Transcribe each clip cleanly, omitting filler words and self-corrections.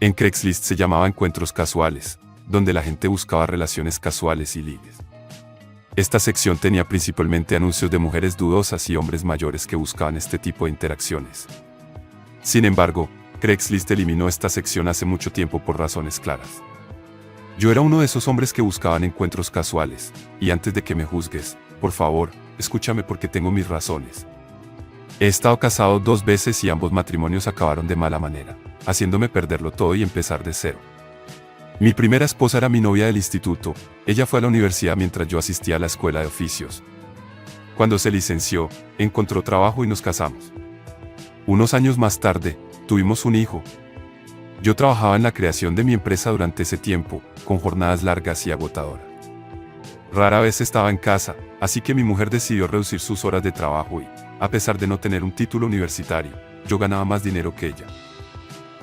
En Craigslist se llamaba encuentros casuales, donde la gente buscaba relaciones casuales y ligues. Esta sección tenía principalmente anuncios de mujeres dudosas y hombres mayores que buscaban este tipo de interacciones. Sin embargo, Craigslist eliminó esta sección hace mucho tiempo por razones claras. Yo era uno de esos hombres que buscaban encuentros casuales, y antes de que me juzgues, por favor, escúchame porque tengo mis razones. He estado casado 2 veces y ambos matrimonios acabaron de mala manera, haciéndome perderlo todo y empezar de cero. Mi primera esposa era mi novia del instituto, ella fue a la universidad mientras yo asistía a la escuela de oficios. Cuando se licenció, encontró trabajo y nos casamos. Unos años más tarde, tuvimos un hijo. Yo trabajaba en la creación de mi empresa durante ese tiempo, con jornadas largas y agotadoras. Rara vez estaba en casa, así que mi mujer decidió reducir sus horas de trabajo y, a pesar de no tener un título universitario, yo ganaba más dinero que ella.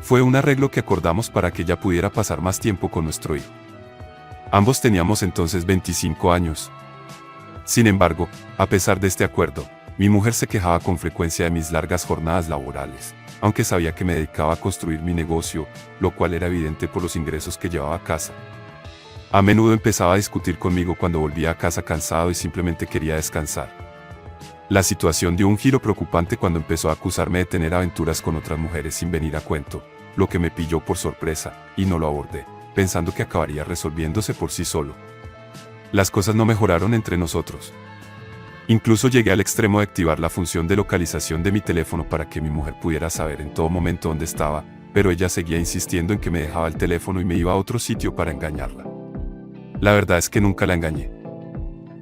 Fue un arreglo que acordamos para que ella pudiera pasar más tiempo con nuestro hijo. Ambos teníamos entonces 25 años. Sin embargo, a pesar de este acuerdo, mi mujer se quejaba con frecuencia de mis largas jornadas laborales, aunque sabía que me dedicaba a construir mi negocio, lo cual era evidente por los ingresos que llevaba a casa. A menudo empezaba a discutir conmigo cuando volvía a casa cansado y simplemente quería descansar. La situación dio un giro preocupante cuando empezó a acusarme de tener aventuras con otras mujeres sin venir a cuento, lo que me pilló por sorpresa, y no lo abordé, pensando que acabaría resolviéndose por sí solo. Las cosas no mejoraron entre nosotros. Incluso llegué al extremo de activar la función de localización de mi teléfono para que mi mujer pudiera saber en todo momento dónde estaba, pero ella seguía insistiendo en que me dejaba el teléfono y me iba a otro sitio para engañarla. La verdad es que nunca la engañé.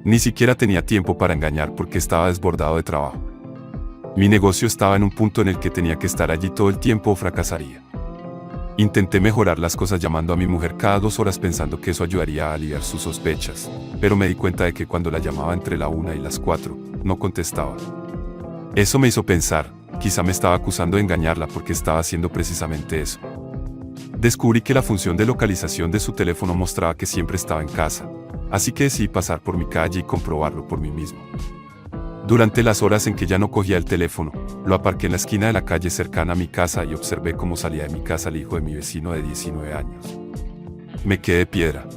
Ni siquiera tenía tiempo para engañar porque estaba desbordado de trabajo. Mi negocio estaba en un punto en el que tenía que estar allí todo el tiempo o fracasaría. Intenté mejorar las cosas llamando a mi mujer cada 2 horas pensando que eso ayudaría a aliviar sus sospechas, pero me di cuenta de que cuando la llamaba entre la 1 y las 4, no contestaba. Eso me hizo pensar, quizá me estaba acusando de engañarla porque estaba haciendo precisamente eso. Descubrí que la función de localización de su teléfono mostraba que siempre estaba en casa, así que decidí pasar por mi calle y comprobarlo por mí mismo. Durante las horas en que ya no cogía el teléfono, lo aparqué en la esquina de la calle cercana a mi casa y observé cómo salía de mi casa el hijo de mi vecino de 19 años. Me quedé de piedra.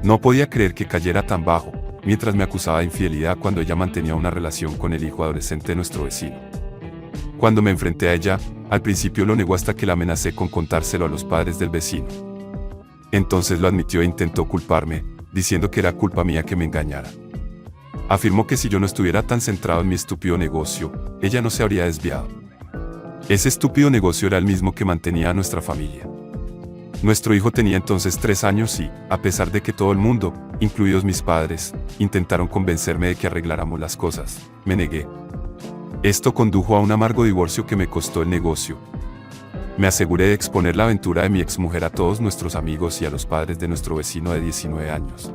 No podía creer que cayera tan bajo, mientras me acusaba de infidelidad cuando ella mantenía una relación con el hijo adolescente de nuestro vecino. Cuando me enfrenté a ella, al principio lo negó hasta que la amenacé con contárselo a los padres del vecino. Entonces lo admitió e intentó culparme, diciendo que era culpa mía que me engañara. Afirmó que si yo no estuviera tan centrado en mi estúpido negocio, ella no se habría desviado. Ese estúpido negocio era el mismo que mantenía a nuestra familia. Nuestro hijo tenía entonces 3 años y, a pesar de que todo el mundo, incluidos mis padres, intentaron convencerme de que arregláramos las cosas, me negué. Esto condujo a un amargo divorcio que me costó el negocio. Me aseguré de exponer la aventura de mi exmujer a todos nuestros amigos y a los padres de nuestro vecino de 19 años.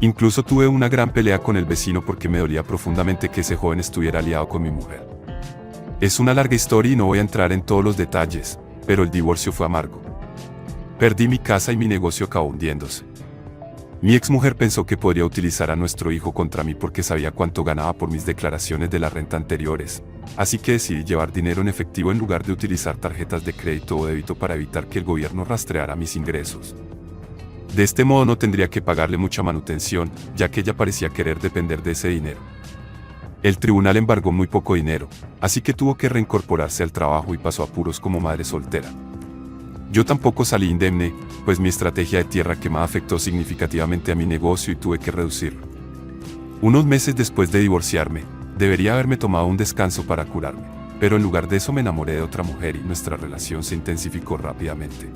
Incluso tuve una gran pelea con el vecino porque me dolía profundamente que ese joven estuviera aliado con mi mujer. Es una larga historia y no voy a entrar en todos los detalles, pero el divorcio fue amargo. Perdí mi casa y mi negocio acabó hundiéndose. Mi exmujer pensó que podría utilizar a nuestro hijo contra mí porque sabía cuánto ganaba por mis declaraciones de la renta anteriores, así que decidí llevar dinero en efectivo en lugar de utilizar tarjetas de crédito o débito para evitar que el gobierno rastreara mis ingresos. De este modo no tendría que pagarle mucha manutención, ya que ella parecía querer depender de ese dinero. El tribunal embargó muy poco dinero, así que tuvo que reincorporarse al trabajo y pasó apuros como madre soltera. Yo tampoco salí indemne, pues mi estrategia de tierra quemada afectó significativamente a mi negocio y tuve que reducirlo. Unos meses después de divorciarme, debería haberme tomado un descanso para curarme, pero en lugar de eso me enamoré de otra mujer y nuestra relación se intensificó rápidamente.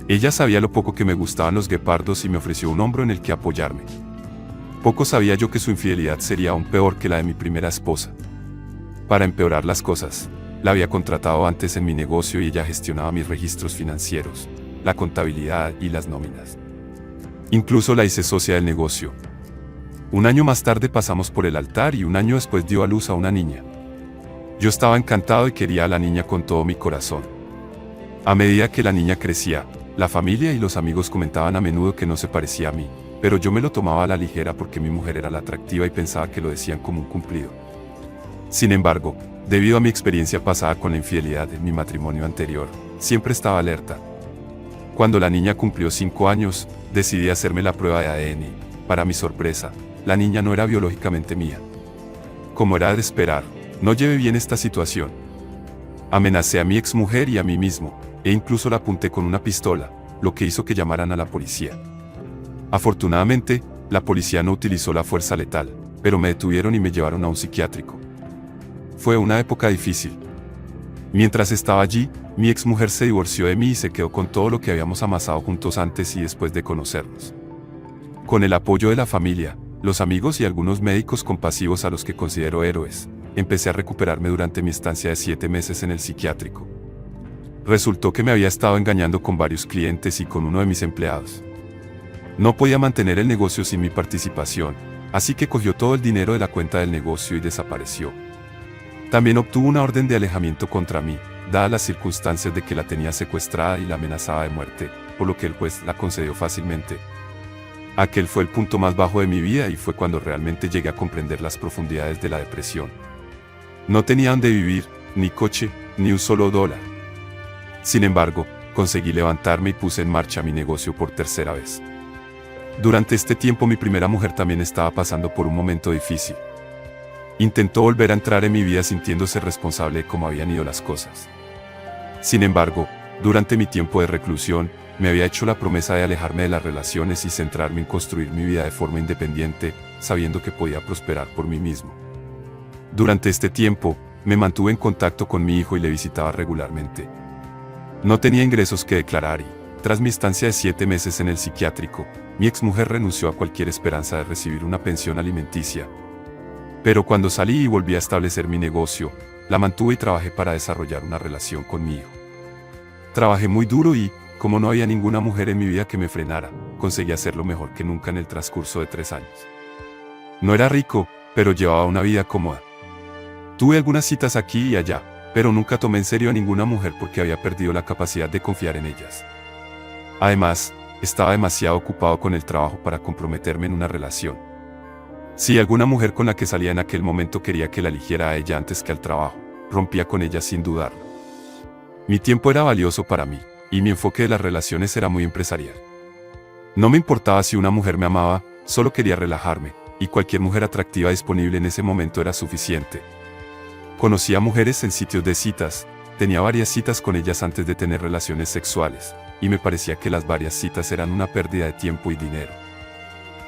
Ella sabía lo poco que me gustaban los guepardos y me ofreció un hombro en el que apoyarme. Poco sabía yo que su infidelidad sería aún peor que la de mi primera esposa. Para empeorar las cosas, la había contratado antes en mi negocio y ella gestionaba mis registros financieros, la contabilidad y las nóminas. Incluso la hice socia del negocio. Un año más tarde pasamos por el altar y un año después dio a luz a una niña. Yo estaba encantado y quería a la niña con todo mi corazón. A medida que la niña crecía, la familia y los amigos comentaban a menudo que no se parecía a mí, pero yo me lo tomaba a la ligera porque mi mujer era la atractiva y pensaba que lo decían como un cumplido. Sin embargo, Debido a mi experiencia pasada con la infidelidad en mi matrimonio anterior, siempre estaba alerta. Cuando la niña cumplió 5 años, decidí hacerme la prueba de ADN. Para mi sorpresa, la niña no era biológicamente mía. Como era de esperar, no llevé bien esta situación. Amenacé a mi exmujer y a mí mismo, e incluso la apunté con una pistola, lo que hizo que llamaran a la policía. Afortunadamente, la policía no utilizó la fuerza letal, pero me detuvieron y me llevaron a un psiquiátrico. Fue una época difícil. Mientras estaba allí, mi exmujer se divorció de mí y se quedó con todo lo que habíamos amasado juntos antes y después de conocernos. Con el apoyo de la familia, los amigos y algunos médicos compasivos a los que considero héroes, empecé a recuperarme durante mi estancia de 7 meses en el psiquiátrico. Resultó que me había estado engañando con varios clientes y con uno de mis empleados. No podía mantener el negocio sin mi participación, así que cogió todo el dinero de la cuenta del negocio y desapareció. También obtuvo una orden de alejamiento contra mí, dadas las circunstancias de que la tenía secuestrada y la amenazaba de muerte, por lo que el juez la concedió fácilmente. Aquel fue el punto más bajo de mi vida y fue cuando realmente llegué a comprender las profundidades de la depresión. No tenía dónde vivir, ni coche, ni un solo dólar. Sin embargo, conseguí levantarme y puse en marcha mi negocio por tercera vez. Durante este tiempo mi primera mujer también estaba pasando por un momento difícil. Intentó volver a entrar en mi vida sintiéndose responsable de cómo habían ido las cosas. Sin embargo, durante mi tiempo de reclusión, me había hecho la promesa de alejarme de las relaciones y centrarme en construir mi vida de forma independiente, sabiendo que podía prosperar por mí mismo. Durante este tiempo, me mantuve en contacto con mi hijo y le visitaba regularmente. No tenía ingresos que declarar y, tras mi estancia de 7 meses en el psiquiátrico, mi exmujer renunció a cualquier esperanza de recibir una pensión alimenticia. Pero cuando salí y volví a establecer mi negocio, la mantuve y trabajé para desarrollar una relación con mi hijo. Trabajé muy duro y, como no había ninguna mujer en mi vida que me frenara, conseguí hacerlo mejor que nunca en el transcurso de 3 años. No era rico, pero llevaba una vida cómoda. Tuve algunas citas aquí y allá, pero nunca tomé en serio a ninguna mujer porque había perdido la capacidad de confiar en ellas. Además, estaba demasiado ocupado con el trabajo para comprometerme en una relación. Si alguna mujer con la que salía en aquel momento quería que la eligiera a ella antes que al trabajo, rompía con ella sin dudarlo. Mi tiempo era valioso para mí, y mi enfoque de las relaciones era muy empresarial. No me importaba si una mujer me amaba, solo quería relajarme, y cualquier mujer atractiva disponible en ese momento era suficiente. Conocía mujeres en sitios de citas, tenía varias citas con ellas antes de tener relaciones sexuales, y me parecía que las varias citas eran una pérdida de tiempo y dinero.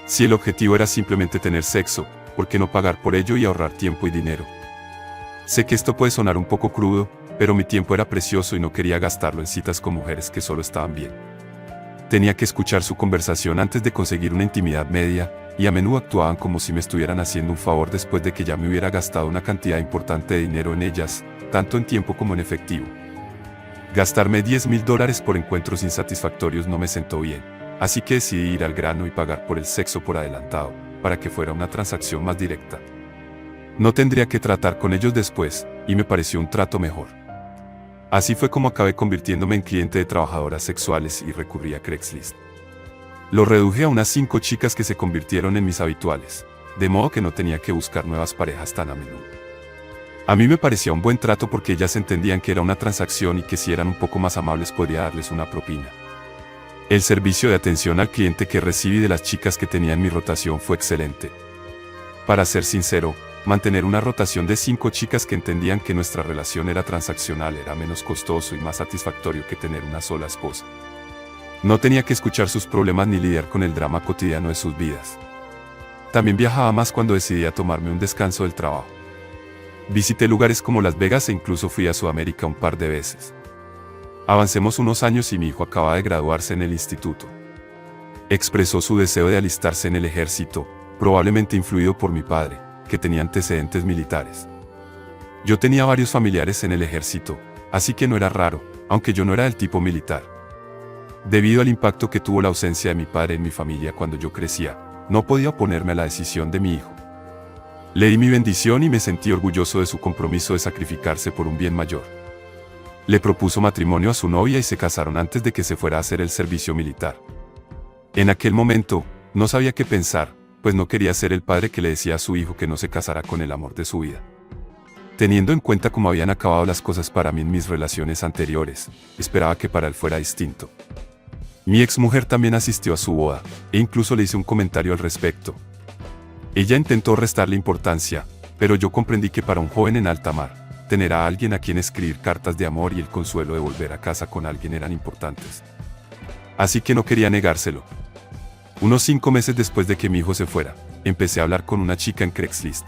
Si el objetivo era simplemente tener sexo, ¿por qué no pagar por ello y ahorrar tiempo y dinero? Sé que esto puede sonar un poco crudo, pero mi tiempo era precioso y no quería gastarlo en citas con mujeres que solo estaban bien. Tenía que escuchar su conversación antes de conseguir una intimidad media, y a menudo actuaban como si me estuvieran haciendo un favor después de que ya me hubiera gastado una cantidad importante de dinero en ellas, tanto en tiempo como en efectivo. Gastarme $10,000 por encuentros insatisfactorios no me sentó bien, así que decidí ir al grano y pagar por el sexo por adelantado, para que fuera una transacción más directa. No tendría que tratar con ellos después, y me pareció un trato mejor. Así fue como acabé convirtiéndome en cliente de trabajadoras sexuales y recurrí a Craigslist. Lo reduje a unas 5 chicas que se convirtieron en mis habituales, de modo que no tenía que buscar nuevas parejas tan a menudo. A mí me parecía un buen trato porque ellas entendían que era una transacción y que si eran un poco más amables podría darles una propina. El servicio de atención al cliente que recibí de las chicas que tenía en mi rotación fue excelente. Para ser sincero, mantener una rotación de 5 chicas que entendían que nuestra relación era transaccional era menos costoso y más satisfactorio que tener una sola esposa. No tenía que escuchar sus problemas ni lidiar con el drama cotidiano de sus vidas. También viajaba más cuando decidía tomarme un descanso del trabajo. Visité lugares como Las Vegas e incluso fui a Sudamérica un par de veces. Avancemos unos años y mi hijo acaba de graduarse en el instituto. Expresó su deseo de alistarse en el ejército, probablemente influido por mi padre, que tenía antecedentes militares. Yo tenía varios familiares en el ejército, así que no era raro, aunque yo no era del tipo militar. Debido al impacto que tuvo la ausencia de mi padre en mi familia cuando yo crecía, no podía oponerme a la decisión de mi hijo. Le di mi bendición y me sentí orgulloso de su compromiso de sacrificarse por un bien mayor. Le propuso matrimonio a su novia y se casaron antes de que se fuera a hacer el servicio militar. En aquel momento, no sabía qué pensar, pues no quería ser el padre que le decía a su hijo que no se casara con el amor de su vida. Teniendo en cuenta cómo habían acabado las cosas para mí en mis relaciones anteriores, esperaba que para él fuera distinto. Mi exmujer también asistió a su boda, e incluso le hice un comentario al respecto. Ella intentó restarle importancia, pero yo comprendí que para un joven en alta mar, tener a alguien a quien escribir cartas de amor y el consuelo de volver a casa con alguien eran importantes. Así que no quería negárselo. Unos 5 meses después de que mi hijo se fuera, empecé a hablar con una chica en Craigslist.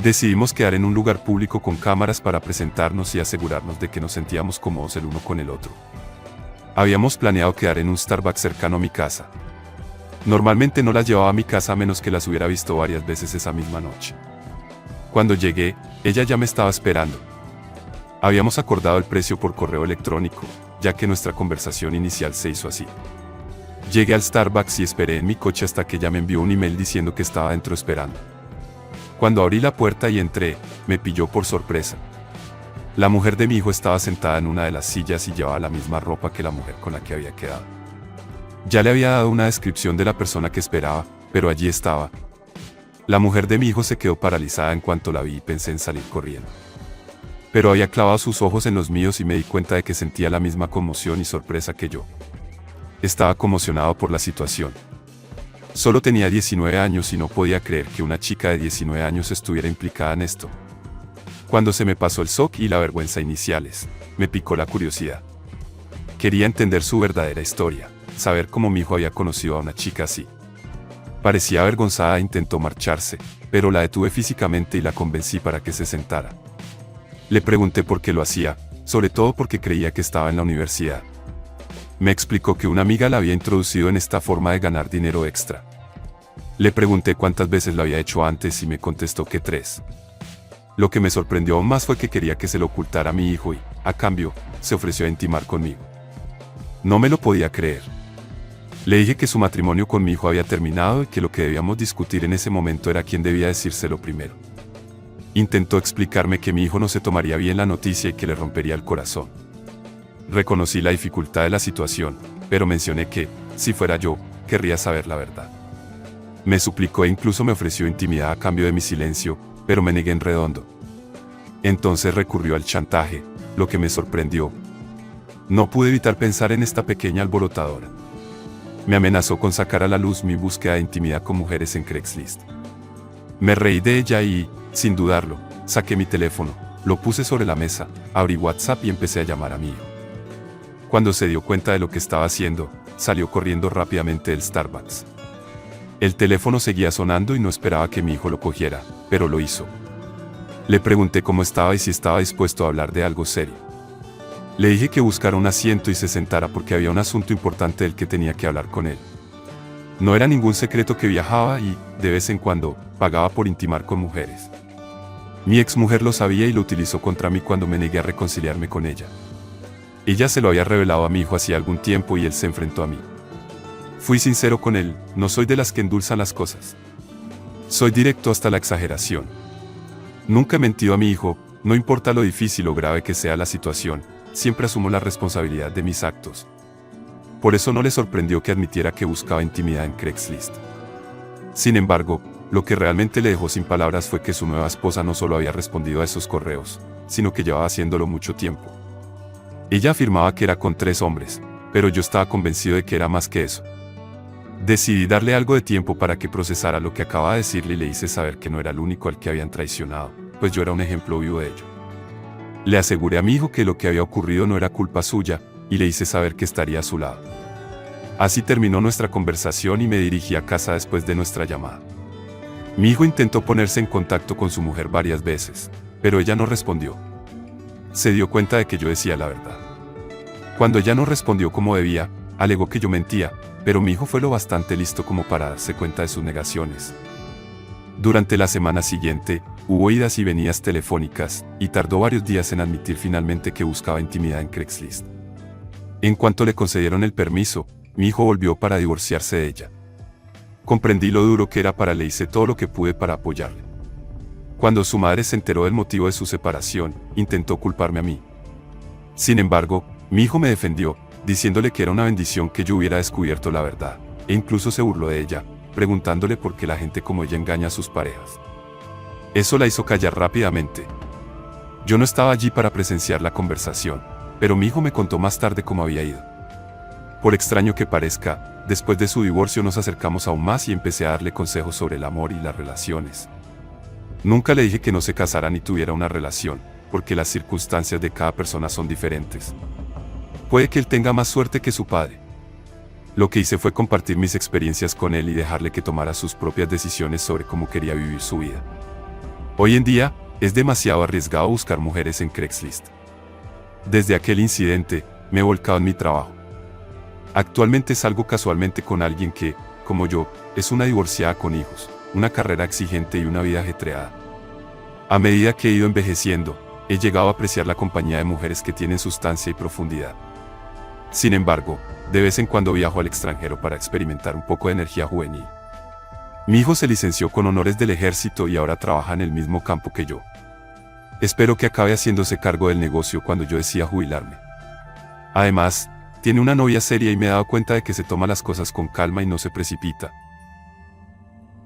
Decidimos quedar en un lugar público con cámaras para presentarnos y asegurarnos de que nos sentíamos cómodos el uno con el otro. Habíamos planeado quedar en un Starbucks cercano a mi casa. Normalmente no las llevaba a mi casa a menos que las hubiera visto varias veces esa misma noche. Cuando llegué, ella ya me estaba esperando. Habíamos acordado el precio por correo electrónico, ya que nuestra conversación inicial se hizo así. Llegué al Starbucks y esperé en mi coche hasta que ella me envió un email diciendo que estaba dentro esperando. Cuando abrí la puerta y entré, me pilló por sorpresa. La mujer de mi hijo estaba sentada en una de las sillas y llevaba la misma ropa que la mujer con la que había quedado. Ya le había dado una descripción de la persona que esperaba, pero allí estaba. La mujer de mi hijo se quedó paralizada en cuanto la vi y pensé en salir corriendo. Pero había clavado sus ojos en los míos y me di cuenta de que sentía la misma conmoción y sorpresa que yo. Estaba conmocionado por la situación. Solo tenía 19 años y no podía creer que una chica de 19 años estuviera implicada en esto. Cuando se me pasó el shock y la vergüenza iniciales, me picó la curiosidad. Quería entender su verdadera historia, saber cómo mi hijo había conocido a una chica así. Parecía avergonzada e intentó marcharse, pero la detuve físicamente y la convencí para que se sentara. Le pregunté por qué lo hacía, sobre todo porque creía que estaba en la universidad. Me explicó que una amiga la había introducido en esta forma de ganar dinero extra. Le pregunté cuántas veces lo había hecho antes y me contestó que 3. Lo que me sorprendió aún más fue que quería que se lo ocultara a mi hijo y, a cambio, se ofreció a intimar conmigo. No me lo podía creer. Le dije que su matrimonio con mi hijo había terminado y que lo que debíamos discutir en ese momento era quién debía decírselo primero. Intentó explicarme que mi hijo no se tomaría bien la noticia y que le rompería el corazón. Reconocí la dificultad de la situación, pero mencioné que, si fuera yo, querría saber la verdad. Me suplicó e incluso me ofreció intimidad a cambio de mi silencio, pero me negué en redondo. Entonces recurrió al chantaje, lo que me sorprendió. No pude evitar pensar en esta pequeña alborotadora. Me amenazó con sacar a la luz mi búsqueda de intimidad con mujeres en Craigslist. Me reí de ella y, sin dudarlo, saqué mi teléfono, lo puse sobre la mesa, abrí WhatsApp y empecé a llamar a mi hijo. Cuando se dio cuenta de lo que estaba haciendo, salió corriendo rápidamente del Starbucks. El teléfono seguía sonando y no esperaba que mi hijo lo cogiera, pero lo hizo. Le pregunté cómo estaba y si estaba dispuesto a hablar de algo serio. Le dije que buscara un asiento y se sentara porque había un asunto importante del que tenía que hablar con él. No era ningún secreto que viajaba y, de vez en cuando, pagaba por intimar con mujeres. Mi exmujer lo sabía y lo utilizó contra mí cuando me negué a reconciliarme con ella. Ella se lo había revelado a mi hijo hacía algún tiempo y él se enfrentó a mí. Fui sincero con él, no soy de las que endulzan las cosas. Soy directo hasta la exageración. Nunca he mentido a mi hijo, no importa lo difícil o grave que sea la situación, siempre asumo la responsabilidad de mis actos. Por eso no le sorprendió que admitiera que buscaba intimidad en Craigslist. Sin embargo, lo que realmente le dejó sin palabras fue que su nueva esposa no solo había respondido a esos correos, sino que llevaba haciéndolo mucho tiempo. Ella afirmaba que era con 3 hombres, pero yo estaba convencido de que era más que eso. Decidí darle algo de tiempo para que procesara lo que acababa de decirle y le hice saber que no era el único al que habían traicionado, pues yo era un ejemplo vivo de ello. Le aseguré a mi hijo que lo que había ocurrido no era culpa suya, y le hice saber que estaría a su lado. Así terminó nuestra conversación y me dirigí a casa después de nuestra llamada. Mi hijo intentó ponerse en contacto con su mujer varias veces, pero ella no respondió. Se dio cuenta de que yo decía la verdad. Cuando ella no respondió como debía, alegó que yo mentía, pero mi hijo fue lo bastante listo como para darse cuenta de sus negaciones. Durante la semana siguiente, hubo idas y venidas telefónicas, y tardó varios días en admitir finalmente que buscaba intimidad en Craigslist. En cuanto le concedieron el permiso, mi hijo volvió para divorciarse de ella. Comprendí lo duro que era le hice todo lo que pude para apoyarle. Cuando su madre se enteró del motivo de su separación, intentó culparme a mí. Sin embargo, mi hijo me defendió, diciéndole que era una bendición que yo hubiera descubierto la verdad, e incluso se burló de ella, preguntándole por qué la gente como ella engaña a sus parejas. Eso la hizo callar rápidamente. Yo no estaba allí para presenciar la conversación, pero mi hijo me contó más tarde cómo había ido. Por extraño que parezca, después de su divorcio nos acercamos aún más y empecé a darle consejos sobre el amor y las relaciones. Nunca le dije que no se casara ni tuviera una relación, porque las circunstancias de cada persona son diferentes. Puede que él tenga más suerte que su padre. Lo que hice fue compartir mis experiencias con él y dejarle que tomara sus propias decisiones sobre cómo quería vivir su vida. Hoy en día, es demasiado arriesgado buscar mujeres en Craigslist. Desde aquel incidente, me he volcado en mi trabajo. Actualmente salgo casualmente con alguien que, como yo, es una divorciada con hijos, una carrera exigente y una vida ajetreada. A medida que he ido envejeciendo, he llegado a apreciar la compañía de mujeres que tienen sustancia y profundidad. Sin embargo, de vez en cuando viajo al extranjero para experimentar un poco de energía juvenil. Mi hijo se licenció con honores del ejército y ahora trabaja en el mismo campo que yo. Espero que acabe haciéndose cargo del negocio cuando yo decida jubilarme. Además, tiene una novia seria y me he dado cuenta de que se toma las cosas con calma y no se precipita,